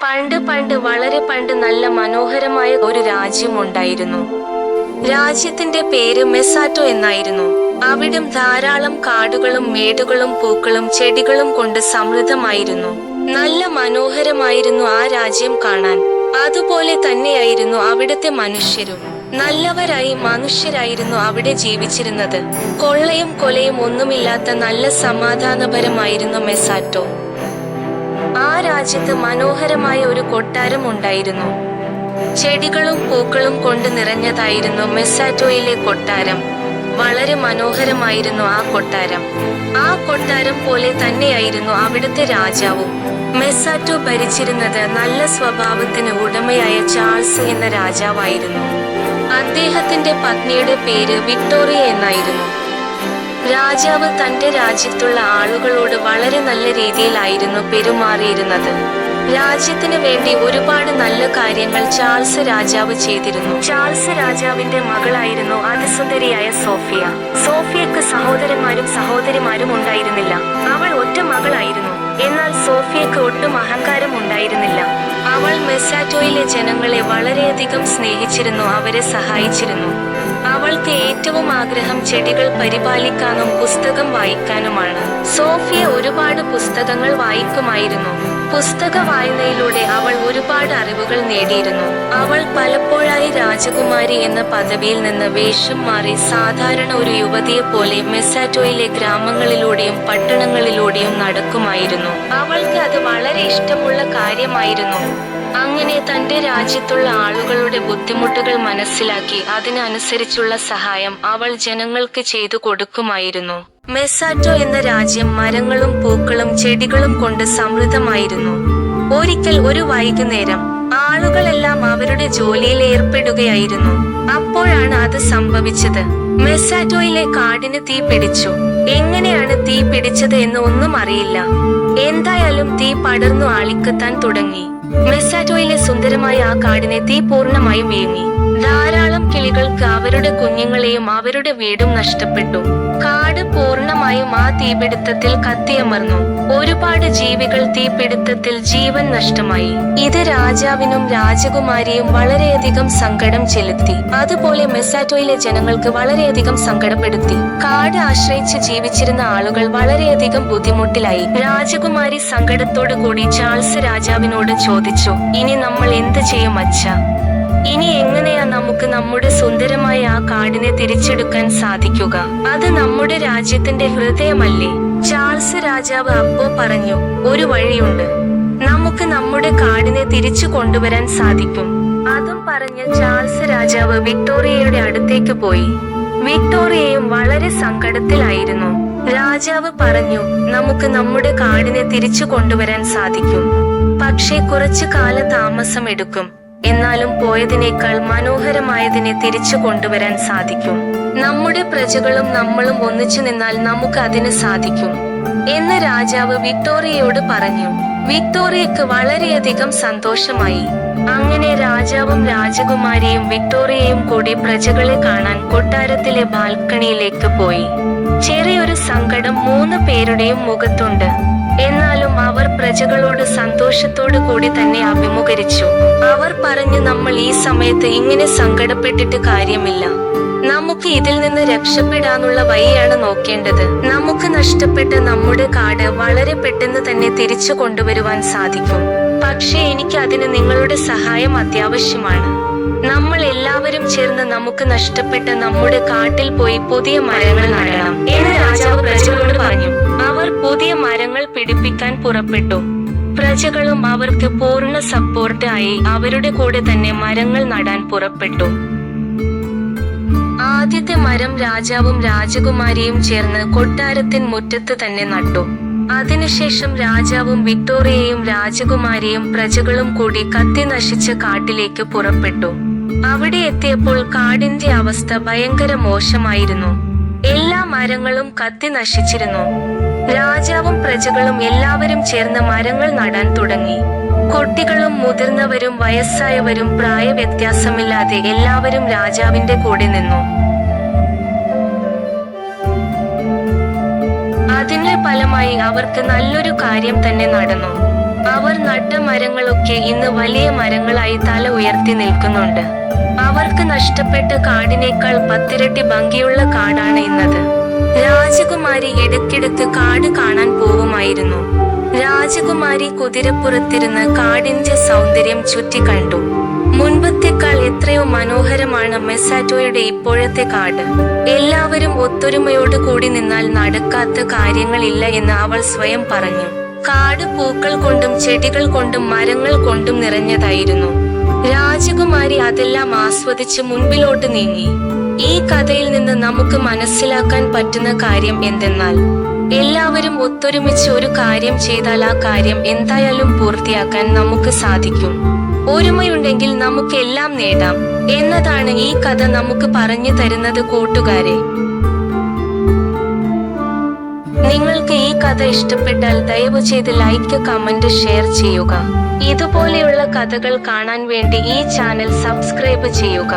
പണ്ട് പണ്ട് വളരെ പണ്ട് നല്ല മനോഹരമായ ഒരു രാജ്യം ഉണ്ടായിരുന്നു. രാജ്യത്തിന്റെ പേര് മെസാറ്റോ എന്നായിരുന്നു. അവിടം ധാരാളം കാടുകളും മേടുകളും പൂക്കളും ചെടികളും കൊണ്ട് സമൃദ്ധമായിരുന്നു. നല്ല മനോഹരമായിരുന്നു ആ രാജ്യം കാണാൻ. അതുപോലെ തന്നെയായിരുന്നു അവിടുത്തെ മനുഷ്യരും. നല്ലവരായി മനുഷ്യരായിരുന്നു അവിടെ ജീവിച്ചിരുന്നത്. കൊള്ളയും കൊലയും ഒന്നുമില്ലാത്ത നല്ല സമാധാനപരമായിരുന്നു മെസാറ്റോ. ആ രാജ്യത്ത് മനോഹരമായ ഒരു കൊട്ടാരം ഉണ്ടായിരുന്നു. ചെടികളും പൂക്കളും കൊണ്ട് നിറഞ്ഞതായിരുന്നു മെസാറ്റോയിലെ കൊട്ടാരം. വളരെ മനോഹരമായിരുന്നു ആ കൊട്ടാരം. ആ കൊട്ടാരം പോലെ തന്നെയായിരുന്നു അവിടുത്തെ രാജാവും. മെസാറ്റോ ഭരിച്ചിരുന്നത് നല്ല സ്വഭാവത്തിന് ഉടമയായ ചാൾസ് എന്ന രാജാവായിരുന്നു. അദ്ദേഹത്തിന്റെ പത്നിയുടെ പേര് വിക്ടോറിയ എന്നായിരുന്നു. രാജാവ് തന്റെ രാജ്യത്തുള്ള ആളുകളോട് വളരെ നല്ല രീതിയിലായിരുന്നു പെരുമാറിയിരുന്നത്. രാജ്യത്തിന് വേണ്ടി ഒരുപാട് നല്ല കാര്യങ്ങൾ ചാൾസ് രാജാവ് ചെയ്തിരുന്നു. ചാൾസ് രാജാവിന്റെ മകളായിരുന്നു അതിസുന്ദരിയായ സോഫിയ. സോഫിയക്ക് സഹോദരന്മാരും ഉണ്ടായിരുന്നില്ല. അവൾ ഒറ്റ മകളായിരുന്നു. എന്നാൽ സോഫിയക്ക് ഒട്ടും അഹങ്കാരം ഉണ്ടായിരുന്നില്ല. അവൾ മെസാറ്റോയിലെ ജനങ്ങളെ വളരെയധികം സ്നേഹിച്ചിരുന്നു, അവരെ സഹായിച്ചിരുന്നു. അവൾക്ക് ഏറ്റവും ആഗ്രഹം ചെടികൾ പരിപാലിക്കാനും പുസ്തകം വായിക്കാനുമാണ്. സോഫിയ ഒരുപാട് പുസ്തകങ്ങൾ വായിക്കുമായിരുന്നു. പുസ്തക വായനയിലൂടെ അവൾ ഒരുപാട് അറിവുകൾ നേടിയിരുന്നു. അവൾ പലപ്പോഴായി രാജകുമാരി എന്ന പദവിയിൽ നിന്ന് വേഷം മാറി സാധാരണ ഒരു യുവതിയെ പോലെ മെസാറ്റോയിലെ ഗ്രാമങ്ങളിലൂടെയും പട്ടണങ്ങളിലൂടെയും നടക്കുമായിരുന്നു. അവൾക്ക് അത് വളരെ ഇഷ്ടമുള്ള കാര്യമായിരുന്നു. അങ്ങനെ തന്റെ രാജ്യത്തുള്ള ആളുകളുടെ ബുദ്ധിമുട്ടുകൾ മനസ്സിലാക്കി അതിനനുസരിച്ചുള്ള സഹായം അവൾ ജനങ്ങൾക്ക് ചെയ്തു കൊടുക്കുമായിരുന്നു. മെസാറ്റോ എന്ന രാജ്യം മരങ്ങളും പൂക്കളും ചെടികളും കൊണ്ട് സമൃദ്ധമായിരുന്നു. ഒരിക്കൽ ഒരു വൈകുന്നേരം ആളുകളെല്ലാം അവരുടെ ജോലിയിൽ ഏർപ്പെടുകയായിരുന്നു. അപ്പോഴാണ് അത് സംഭവിച്ചത്. മെസാറ്റോയിലെ കാടിന് തീ പിടിച്ചു. എങ്ങനെയാണ് തീ പിടിച്ചത് എന്ന് ഒന്നും അറിയില്ല. എന്തായാലും തീ പടർന്നു ആളിക്കത്താൻ തുടങ്ങി. മെസാറ്റോയിലെ സുന്ദരമായ ആ കാടിനെ തീ പൂർണ്ണമായും വിഴുങ്ങി. ധാരാളം കിളികൾക്ക് അവരുടെ കുഞ്ഞുങ്ങളെയും അവരുടെ വീടും നഷ്ടപ്പെട്ടു. കാട് പൂർണ്ണമായും ആ തീപിടുത്തത്തിൽ കത്തിയമർന്നു. ഒരുപാട് ജീവികൾ തീപിടുത്തത്തിൽ ജീവൻ നഷ്ടമായി. ഇത് രാജാവിനും രാജകുമാരിയും വളരെയധികം സങ്കടം ചെലുത്തി. അതുപോലെ മെസാറ്റോയിലെ ജനങ്ങൾക്ക് വളരെയധികം സങ്കടപ്പെടുത്തി. കാട് ആശ്രയിച്ച് ജീവിച്ചിരുന്ന ആളുകൾ വളരെയധികം ബുദ്ധിമുട്ടിലായി. രാജകുമാരി സങ്കടത്തോടു കൂടി ചാൾസ് രാജാവിനോട് ചോദിച്ചു, ഇനി നമ്മൾ എന്ത് ചെയ്യും അച്ഛാ? ഇനി എങ്ങനെയാ നമുക്ക് നമ്മുടെ സുന്ദരമായ ആ കാടിനെ തിരിച്ചെടുക്കാൻ സാധിക്കുക? അത് നമ്മുടെ രാജ്യത്തിന്റെ ഹൃദയമല്ലേ? ചാൾസ് രാജാവ് അപ്പോ പറഞ്ഞു, ഒരു വഴിയുണ്ട്. നമുക്ക് നമ്മുടെ കാടിനെ തിരിച്ചു കൊണ്ടുവരാൻ സാധിക്കും. അതും പറഞ്ഞ് ചാൾസ് രാജാവ് വിക്ടോറിയയുടെ അടുത്തേക്ക് പോയി. വിക്ടോറിയയും വളരെ സങ്കടത്തിലായിരുന്നു. രാജാവ് പറഞ്ഞു, നമുക്ക് നമ്മുടെ കാടിനെ തിരിച്ചു കൊണ്ടുവരാൻ സാധിക്കും. പക്ഷേ കുറച്ചു കാല താമസം എടുക്കും. എന്നാലും പോയതിനേക്കാൾ മനോഹരമായതിനെ തിരിച്ചു കൊണ്ടുവരാൻ സാധിക്കും. നമ്മുടെ പ്രജകളും നമ്മളും ഒന്നിച്ചു നിന്നാൽ നമുക്ക് അതിന് സാധിക്കും എന്ന് രാജാവ് വിക്ടോറിയയോട് പറഞ്ഞു. വിക്ടോറിയക്ക് വളരെയധികം സന്തോഷമായി. അങ്ങനെ രാജാവും രാജകുമാരിയും വിക്ടോറിയയും കൂടി പ്രജകളെ കാണാൻ കൊട്ടാരത്തിലെ ബാൽക്കണിയിലേക്ക് പോയി. ചെറിയൊരു സങ്കടം 3 പേരുടെയും മുഖത്തുണ്ട്. എന്നാലും അവർ പ്രജകളോട് സന്തോഷത്തോടു കൂടി തന്നെ അഭിമുഖീകരിച്ചു. അവർ പറഞ്ഞു, നമ്മൾ ഈ സമയത്ത് ഇങ്ങനെ സങ്കടപ്പെട്ടിട്ട് കാര്യമില്ല. നമുക്ക് ഇതിൽ നിന്ന് രക്ഷപ്പെടാനുള്ള വഴിയാണ് നോക്കേണ്ടത്. നമുക്ക് നഷ്ടപ്പെട്ട നമ്മുടെ കാട് വളരെ പെട്ടെന്ന് തന്നെ തിരിച്ചു കൊണ്ടുവരുവാൻ സാധിക്കും. പക്ഷേ എനിക്ക് അതിന് നിങ്ങളുടെ സഹായം അത്യാവശ്യമാണ്. നമ്മൾ എല്ലാവരും ചേർന്ന് നമുക്ക് നഷ്ടപ്പെട്ട നമ്മുടെ കാട്ടിൽ പോയി പുതിയ മരങ്ങൾ നടണം എന്ന് രാജാവ് പ്രജകളോട് പറഞ്ഞു. അവർ പുതിയ മരങ്ങൾ പിടിപ്പിക്കാൻ പുറപ്പെട്ടു. പ്രജകളും അവർക്ക് പൂർണ്ണ സപ്പോർട്ട് ആയി അവരുടെ കൂടെ തന്നെ മരങ്ങൾ നടാൻ പുറപ്പെട്ടു. ആദ്യത്തെ മരം രാജാവും രാജകുമാരിയും ചേർന്ന് കൊട്ടാരത്തിൻ മുറ്റത്ത് തന്നെ നട്ടു. അതിനുശേഷം രാജാവും വിക്ടോറിയയും രാജകുമാരിയും പ്രജകളും കൂടി കത്തി നശിച്ച കാട്ടിലേക്ക് പുറപ്പെട്ടു. അവിടെ എത്തിയപ്പോൾ കാടിന്റെ അവസ്ഥ ഭയങ്കര മോശമായിരുന്നു. എല്ലാ മരങ്ങളും കത്തി നശിച്ചിരുന്നു. രാജാവും പ്രജകളും എല്ലാവരും ചേർന്ന് മരങ്ങൾ നടാൻ തുടങ്ങി. കുട്ടികളും മുതിർന്നവരും വയസ്സായവരും പ്രായവ്യത്യാസമില്ലാതെ എല്ലാവരും രാജാവിന്റെ കൂടെ നിന്നു. അതിന്റെ ഫലമായി അവർക്ക് നല്ലൊരു കാര്യം തന്നെ നടന്നു. അവർ നട്ട മരങ്ങളൊക്കെ ഇന്ന് വലിയ മരങ്ങളായി തല ഉയർത്തി നിൽക്കുന്നുണ്ട്. അവർക്ക് നഷ്ടപ്പെട്ട കാടിനേക്കാൾ 10 ഇരട്ടി ഭംഗിയുള്ള കാടാണ് ഇന്നത്. രാജകുമാരി ഇടയ്ക്കിടയ്ക്ക് കാട് കാണാൻ പോവുമായിരുന്നു. രാജകുമാരി കുതിരപ്പുറത്തിരുന്ന് കാടിന്റെ സൗന്ദര്യം ചുറ്റിക്കണ്ടു. മുൻപത്തേക്കാൾ എത്രയോ മനോഹരമാണ് മെസാറ്റോയുടെ ഇപ്പോഴത്തെ കാട്. എല്ലാവരും ഒത്തൊരുമയോട് കൂടി നിന്നാൽ നടക്കാത്ത കാര്യങ്ങളില്ല എന്ന് അവൾ സ്വയം പറഞ്ഞു. കാട് പൂക്കൾ കൊണ്ടും ചെടികൾ കൊണ്ടും മരങ്ങൾ കൊണ്ടും നിറഞ്ഞതായിരുന്നു. രാജകുമാരി അതെല്ലാം ആസ്വദിച്ച് മുൻപിലോട്ട് നീങ്ങി. ഈ കഥയിൽ നിന്ന് നമുക്ക് മനസ്സിലാക്കാൻ പറ്റുന്ന കാര്യം എന്തെന്നാൽ, എല്ലാവരും ഒത്തൊരുമിച്ച് ഒരു കാര്യം ചെയ്താൽ ആ കാര്യം എന്തായാലും പൂർത്തിയാക്കാൻ നമുക്ക് സാധിക്കും. ഒരുമയുണ്ടെങ്കിൽ നമുക്ക് എല്ലാം നേടാം എന്നതാണ് ഈ കഥ നമുക്ക് പറഞ്ഞു തരുന്നത്. കൂട്ടുകാരെ, നിങ്ങൾക്ക് ഈ കഥ ഇഷ്ടപ്പെട്ടാൽ ദയവ് ചെയ്ത് ലൈക്ക്, കമന്റ്, ഷെയർ ചെയ്യുക. ഇതുപോലെയുള്ള കഥകൾ കാണാൻ വേണ്ടി ഈ ചാനൽ സബ്സ്ക്രൈബ് ചെയ്യുക.